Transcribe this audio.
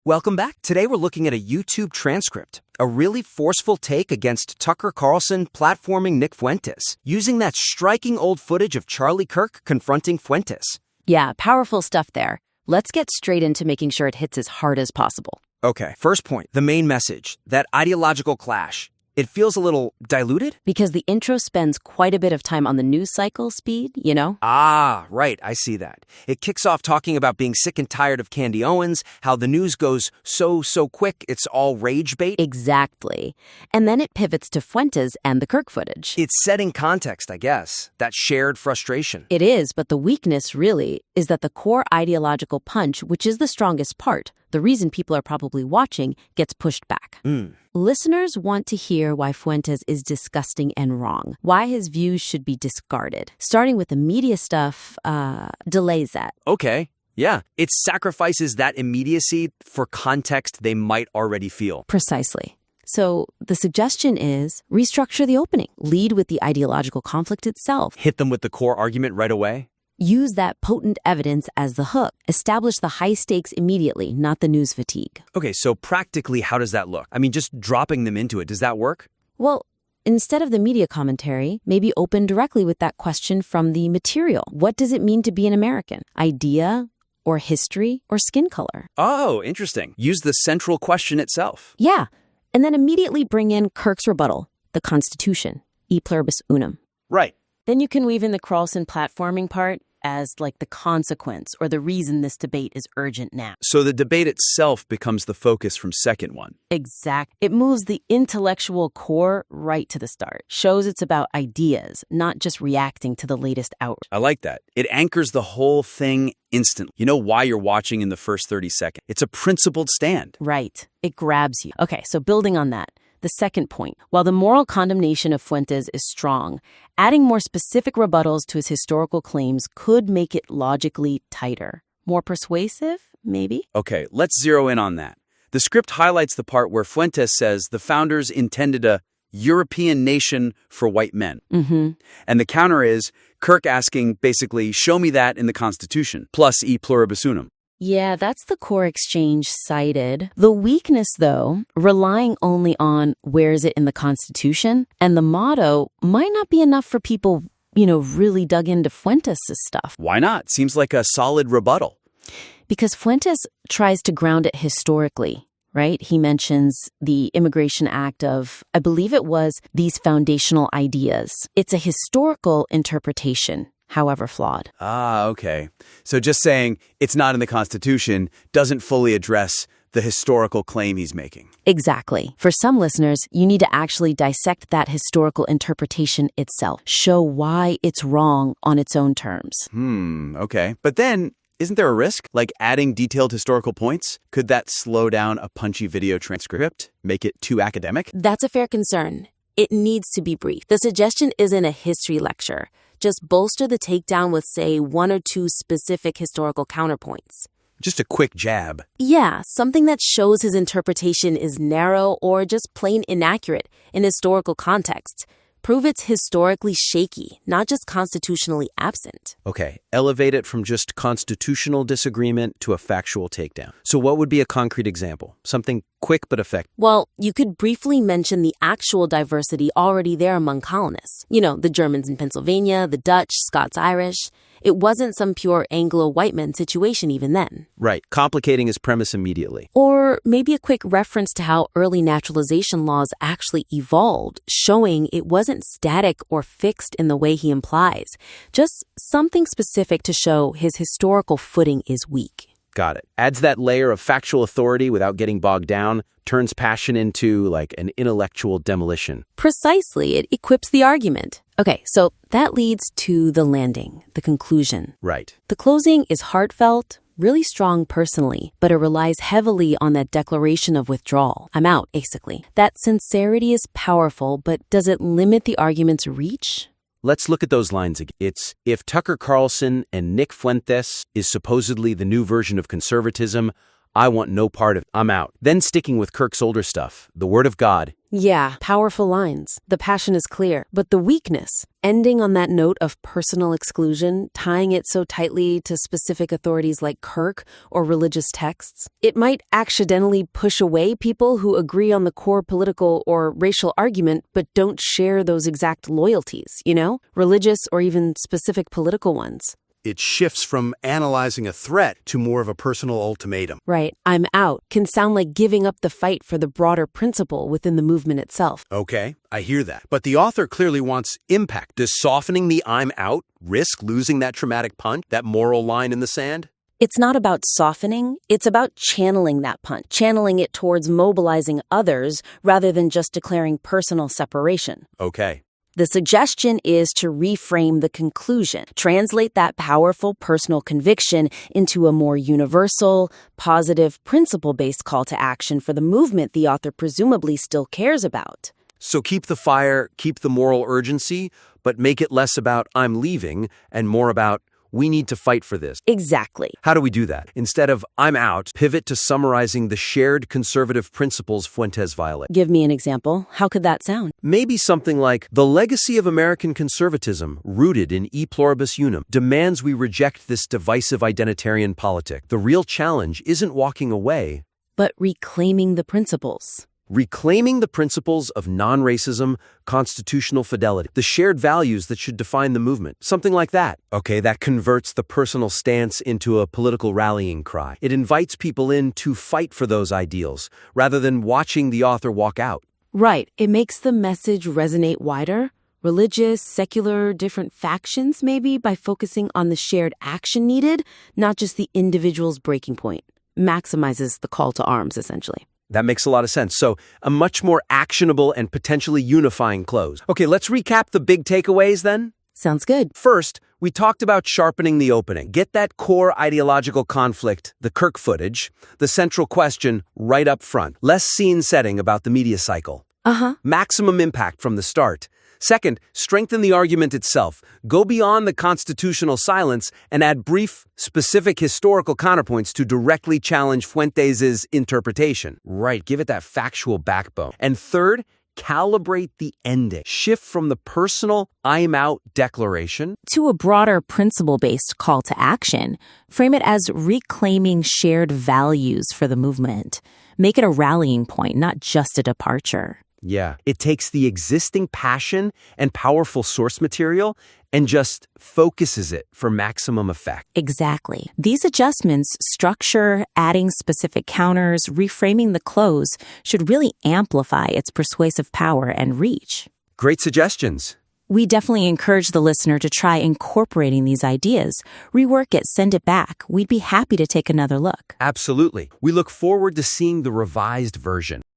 Welcome back. Today we're looking at a YouTube transcript, a really forceful take against Tucker Carlson platforming Nick Fuentes, using that striking old footage of Charlie Kirk confronting Fuentes. Yeah, powerful stuff there. Let's get straight into making sure it hits as hard as possible. Okay, first point, the main message, that ideological clash. It feels a little diluted? Because the intro spends quite a bit of time on the news cycle speed, you know? Ah, right, I see that. It kicks off talking about being sick and tired of Candy Owens, how the news goes so quick, it's all rage bait. Exactly. And then it pivots to Fuentes and the Kirk footage. It's setting context, I guess, that shared frustration. It is, but the weakness, really, is that the core ideological punch, which is the strongest part, the reason people are probably watching, gets pushed back. Listeners want to hear why Fuentes is disgusting and wrong, why his views should be discarded. Starting with the media stuff delays that. Okay, yeah. It sacrifices that immediacy for context they might already feel. Precisely. So the suggestion is restructure the opening. Lead with the ideological conflict itself. Hit them with the core argument right away? Use that potent evidence as the hook. Establish the high stakes immediately, not the news fatigue. Okay, so practically, how does that look? I mean, just dropping them into it, does that work? Well, instead of the media commentary, maybe open directly with that question from the material. What does it mean to be an American? Idea or history or skin color? Oh, interesting. Use the central question itself. Yeah, and then immediately bring in Kirk's rebuttal, the Constitution, Pluribus Unum. Right. Then you can weave in the Carlson platforming part as like the consequence or the reason this debate is urgent now. So the debate itself becomes the focus from second one. Exact. It moves the intellectual core right to the start. Shows it's about ideas, not just reacting to the latest outrage. I like that. It anchors the whole thing instantly. You know why you're watching in the first 30 seconds. It's a principled stand. Right. It grabs you. Okay, so building on that. The second point, while the moral condemnation of Fuentes is strong, adding more specific rebuttals to his historical claims could make it logically tighter. More persuasive, maybe? Okay, let's zero in on that. The script highlights the part where Fuentes says the founders intended a European nation for white men. And the counter is Kirk asking, basically, show me that in the Constitution, plus e pluribus unum. Yeah, that's the core exchange cited. The weakness, though, relying only on where is it in the Constitution, and the motto might not be enough for people, really dug into Fuentes' stuff. Why not? Seems like a solid rebuttal. Because Fuentes tries to ground it historically, right? He mentions the Immigration Act of, I believe it was, these foundational ideas. It's a historical interpretation, however flawed. Ah, okay. So just saying it's not in the Constitution doesn't fully address the historical claim he's making. Exactly. For some listeners, you need to actually dissect that historical interpretation itself. Show why it's wrong on its own terms. Okay. But then, isn't there a risk? Like adding detailed historical points? Could that slow down a punchy video transcript? Make it too academic? That's a fair concern. It needs to be brief. The suggestion isn't a history lecture. Just bolster the takedown with, say, one or two specific historical counterpoints. Just a quick jab. Yeah, something that shows his interpretation is narrow or just plain inaccurate in historical context. Prove it's historically shaky, not just constitutionally absent. Okay, elevate it from just constitutional disagreement to a factual takedown. So what would be a concrete example? Something quick but effective. Well, you could briefly mention the actual diversity already there among colonists. The Germans in Pennsylvania, the Dutch, Scots-Irish. It wasn't some pure Anglo-white men situation even then. Right, complicating his premise immediately. Or maybe a quick reference to how early naturalization laws actually evolved, showing it wasn't static or fixed in the way he implies. Just something specific to show his historical footing is weak. Got it. Adds that layer of factual authority without getting bogged down, turns passion into like an intellectual demolition. Precisely. It equips the argument. Okay, so that leads to the landing, the conclusion. Right. The closing is heartfelt, really strong personally, but it relies heavily on that declaration of withdrawal. I'm out, basically. That sincerity is powerful, but does it limit the argument's reach? Let's look at those lines again. It's, if Tucker Carlson and Nick Fuentes is supposedly the new version of conservatism, I want no part of it. I'm out. Then sticking with Kirk's older stuff, the Word of God. Yeah, powerful lines. The passion is clear. But the weakness, ending on that note of personal exclusion, tying it so tightly to specific authorities like Kirk or religious texts, it might accidentally push away people who agree on the core political or racial argument but don't share those exact loyalties, religious or even specific political ones. It shifts from analyzing a threat to more of a personal ultimatum. Right, I'm out can sound like giving up the fight for the broader principle within the movement itself. Okay, I hear that. But the author clearly wants impact. Does softening the I'm out risk losing that traumatic punch, that moral line in the sand? It's not about softening, it's about channeling that punch, channeling it towards mobilizing others rather than just declaring personal separation. Okay. The suggestion is to reframe the conclusion, translate that powerful personal conviction into a more universal, positive, principle-based call to action for the movement the author presumably still cares about. So keep the fire, keep the moral urgency, but make it less about I'm leaving and more about we need to fight for this. Exactly. How do we do that? Instead of I'm out, pivot to summarizing the shared conservative principles Fuentes violates. Give me an example. How could that sound? Maybe something like, the legacy of American conservatism, rooted in Pluribus Unum, demands we reject this divisive identitarian politic. The real challenge isn't walking away, but reclaiming the principles. Reclaiming the principles of non-racism, constitutional fidelity, the shared values that should define the movement. Something like that. Okay, that converts the personal stance into a political rallying cry. It invites people in to fight for those ideals, rather than watching the author walk out. Right, it makes the message resonate wider. Religious, secular, different factions maybe, by focusing on the shared action needed, not just the individual's breaking point. Maximizes the call to arms, essentially. That makes a lot of sense. So, a much more actionable and potentially unifying close. Okay, let's recap the big takeaways then. Sounds good. First, we talked about sharpening the opening. Get that core ideological conflict, the Kirk footage, the central question right up front. Less scene setting about the media cycle. Maximum impact from the start. Second, strengthen the argument itself. Go beyond the constitutional silence and add brief, specific historical counterpoints to directly challenge Fuentes' interpretation. Right, give it that factual backbone. And third, calibrate the ending. Shift from the personal I'm out declaration to a broader principle-based call to action. Frame it as reclaiming shared values for the movement. Make it a rallying point, not just a departure. Yeah, it takes the existing passion and powerful source material and just focuses it for maximum effect. Exactly. These adjustments, structure, adding specific counters, reframing the close, should really amplify its persuasive power and reach. Great suggestions. We definitely encourage the listener to try incorporating these ideas. Rework it, send it back. We'd be happy to take another look. Absolutely. We look forward to seeing the revised version.